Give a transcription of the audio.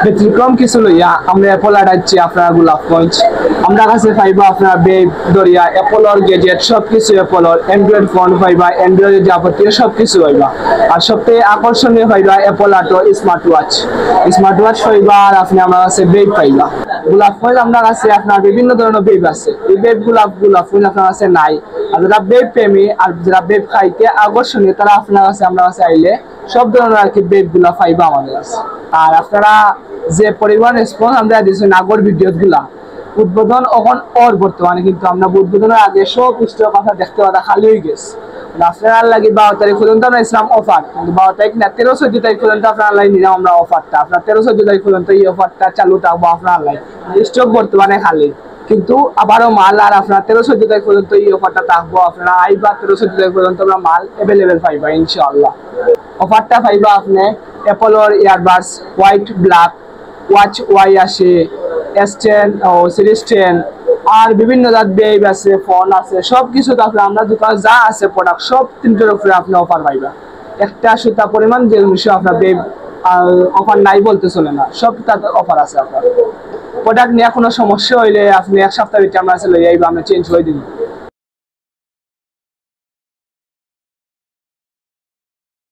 ব্যতিক্রম কিছু লইয়া আমরা অ্যাপল আড়াচ্ছি আপনার গোলাপগঞ্জ। আমরা কাছে পাইবা আপনার বেব দরিয়া অ্যাপলর গেজেট সবকিছু অ্যাপলর অ্যান্ড্রয়েড ফোন পাইবা, অ্যান্ড্রয়েড যাবতীয় সবকিছু পাইবা। আর সবথেকে আকর্ষণীয় পাইবা অ্যাপল আটো স্মার্ট ওয়াচ পাইবা। আর আপনি আমার কাছে বেব পাইবা। গোলাপগঞ্জ আমরা কাছে আপনার বিভিন্ন ধরনের বেব আছে। এই বেব গোলাপগঞ্জ আপনার কাছে নাই। আর যারা বেব প্রেমী আর যারা বেব খাইতে আকর্ষণীয় তারা আপনার কাছে আমরা কাছে আইলে সব ধরনের আর কি বেব গুলা পাইবা আমাদের কাছে। আর আপনারা যে পরিমাণ রেসপন্স আমরা দিয়েছি আগর ভিডিও গুলা উদ্বোধন এখন ওর বর্তমানে কিন্তু আমরা উদ্বোধনের আগে সব কথা দেখতে পাতা খালি হয়ে গেছে। আপনার লাগে 12 তারিখ পর্যন্ত আমরা ইসলাম অফার, কিন্তু 12 তারিখ না 13-14 তারিখ পর্যন্ত আপনার লাগে নিলাম আমরা অফারটা। আপনার 13-14 তারিখ পর্যন্ত এই অফারটা চালু থাকবো আপনার লাগে। স্টক বর্তমানে খালি, কিন্তু আবারও মাল আর আপনার 13-14 তারিখ পর্যন্ত এই অফারটা থাকবো। আপনারা আইবা 13-14 তারিখ পর্যন্ত আমরা মাল অ্যাভেলেবেল পাইবা ইনশাআল্লাহ। অফারটা পাইবা আপনি অ্যাপলর ইয়ারবাডস হোয়াইট ব্ল্যাক ওয়াচ ওয়াই আসে S10 ও সিরিজ 10 আর বিভিন্ন জাত বেব আছে, ফোন আছে, সবকিছু আপনার আমরা দোকান যা আছে প্রোডাক্ট সব তিনটের উপরে আপনি অফার পাইবা। একটা সুতা পরিমাণ যে আপনার বেব অফার নাই বলতে চলে না, সব তার অফার আছে। আপনার প্রোডাক্ট নিয়ে কোনো সমস্যা হইলে আপনি এক সপ্তাহের ভিতরে আমরা লইয়া আমরা চেঞ্জ করে দিন।